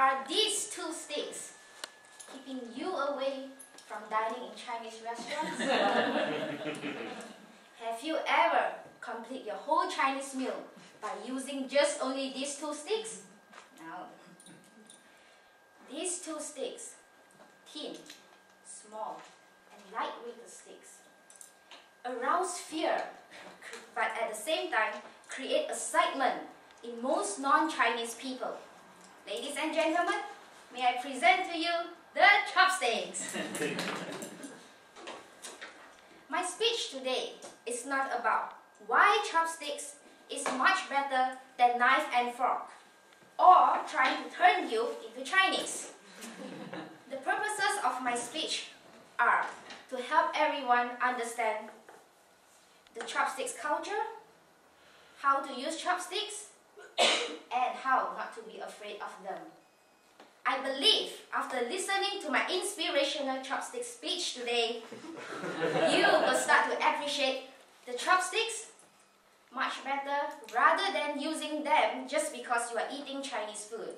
are these two sticks keeping you away from dining in Chinese restaurants? Have you ever completed your whole Chinese meal by using just only these two sticks? No. These two sticks, thin, small, and lightweight sticks, arouse fear, but at the same time create excitement in most non-Chinese people. Ladies and gentlemen, may I present to you the chopsticks. My speech today is not about why chopsticks is much better than knife and fork, or trying to turn you into Chinese. The purposes of my speech are to help everyone understand the chopsticks culture, how to use chopsticks, and how not to be afraid of them. I believe after listening to my inspirational chopstick speech today, you will start to appreciate the chopsticks much better rather than using them just because you are eating Chinese food.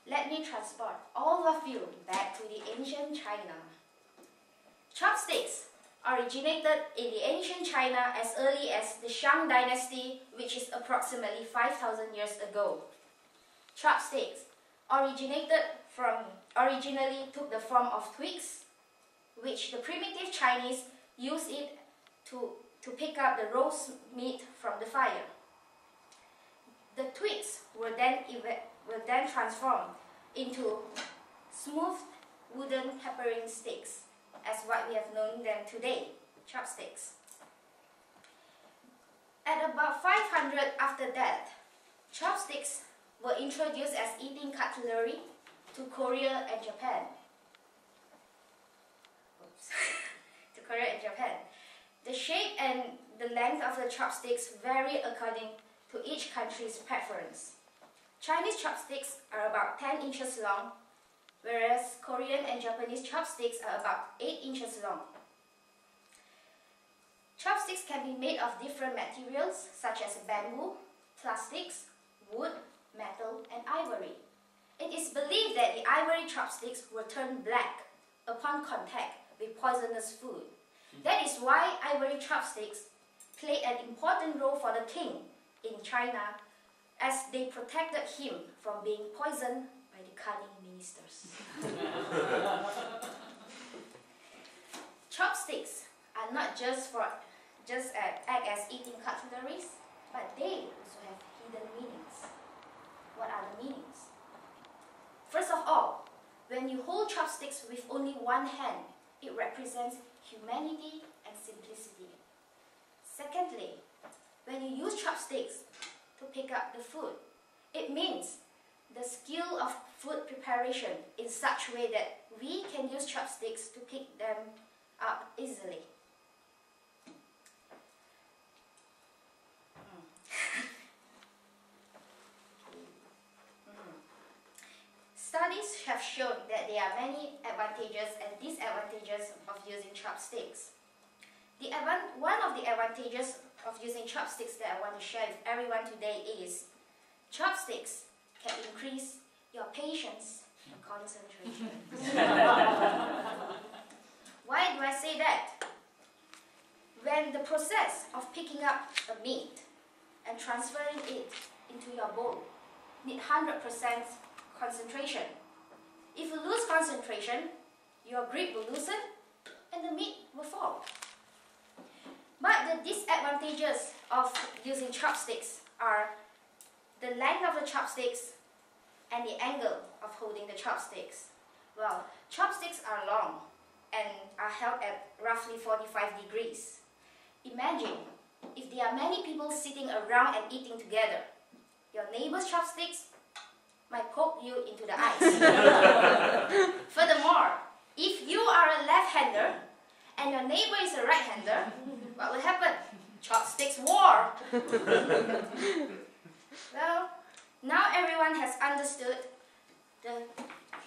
Let me transport all of you back to the ancient China. Chopsticks originated in the ancient China as early as the Shang dynasty, which is approximately 5,000 years ago. Chopsticks originally took the form of twigs, which the primitive Chinese used it to pick up the roast meat from the fire. The twigs were then transformed into smooth wooden peppering sticks, as what we have known them today, chopsticks. At about 500 after that, chopsticks were introduced as eating cutlery to Korea and Japan. To Korea and Japan. The shape and the length of the chopsticks vary according to each country's preference. Chinese chopsticks are about 10 inches long, whereas Korean and Japanese chopsticks are about 8 inches long. Chopsticks can be made of different materials such as bamboo, plastics, wood, metal, and ivory. It is believed that the ivory chopsticks will turn black upon contact with poisonous food. That is why ivory chopsticks played an important role for the king in China, as they protected him from being poisoned by the cunning ministers. Chopsticks are not just act as eating cutleries, but they also have hidden meanings. What are the meanings? First of all, when you hold chopsticks with only one hand, it represents humanity and simplicity. Secondly, when you use chopsticks to pick up the food, it means the skill of food preparation in such a way that we can use chopsticks to pick them up easily. Studies have shown that there are many advantages and disadvantages of using chopsticks. One of the advantages of using chopsticks that I want to share with everyone today is chopsticks can increase your patience and concentration. Why do I say that? When the process of picking up a meat and transferring it into your bowl need 100% concentration. If you lose concentration, your grip will loosen and the meat will fall. But the disadvantages of using chopsticks are the length of the chopsticks and the angle of holding the chopsticks. Well, chopsticks are long and are held at roughly 45 degrees. Imagine if there are many people sitting around and eating together. Your neighbor's chopsticks might poke you into the eyes. Furthermore, if you are a left-hander and your neighbor is a right-hander, what will happen? Chopsticks war! Well, now everyone has understood the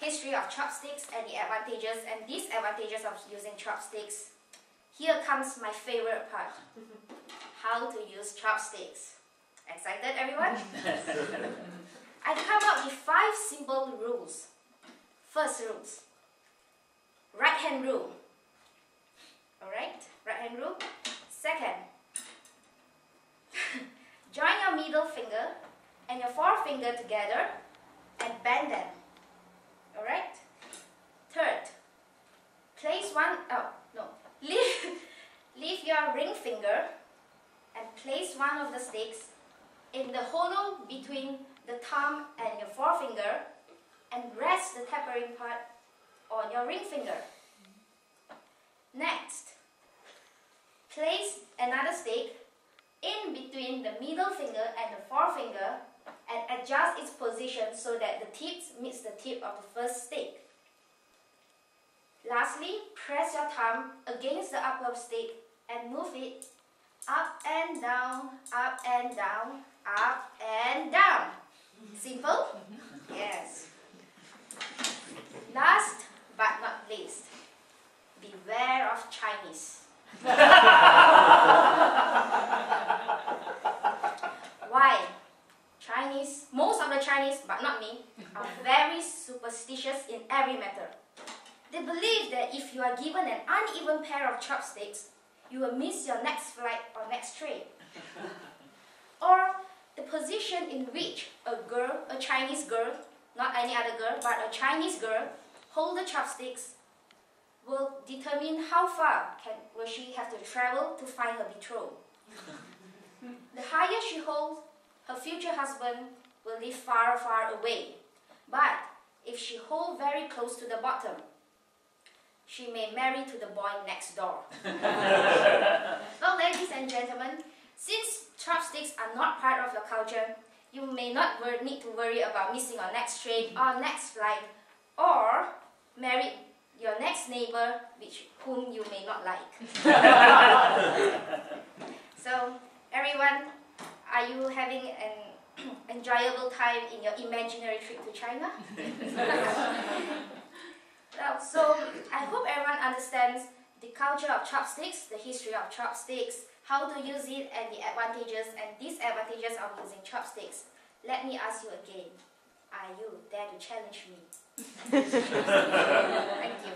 history of chopsticks and the advantages and disadvantages of using chopsticks. Here comes my favorite part. How to use chopsticks. Excited, everyone? I come up with 5 simple rules. First rules. Right hand rule. Alright, right hand rule. Second, join your middle finger and your forefinger together and bend them. Alright? Third, leave your ring finger and place one of the sticks in the hollow between the thumb and your forefinger and rest the tapering part on your ring finger. Next, place another stick in between the middle finger and the forefinger and adjust its position so that the tips meets the tip of the first stick. Lastly, press your thumb against the upper stick and move it up and down, up and down, up and down. Simple? Yes. Last but not least, beware of Chinese. Why? Most of the Chinese, but not me, are very superstitious in every matter. They believe that if you are given an uneven pair of chopsticks, you will miss your next flight or next train. Or the position in which a Chinese girl, not any other girl, but a Chinese girl, hold the chopsticks will determine how far will she have to travel to find her betrothed. The higher she holds, her future husband will live far, far away. But if she holds very close to the bottom, she may marry to the boy next door. Well, ladies and gentlemen, since chopsticks are not part of your culture, you may not need to worry about missing your next train or next flight, or marry your next neighbor, whom you may not like. So, everyone, are you having an enjoyable time in your imaginary trip to China? Well, so I hope everyone understands the culture of chopsticks, the history of chopsticks, how to use it, and the advantages and disadvantages of using chopsticks. Let me ask you again, are you dare to challenge me? Thank you.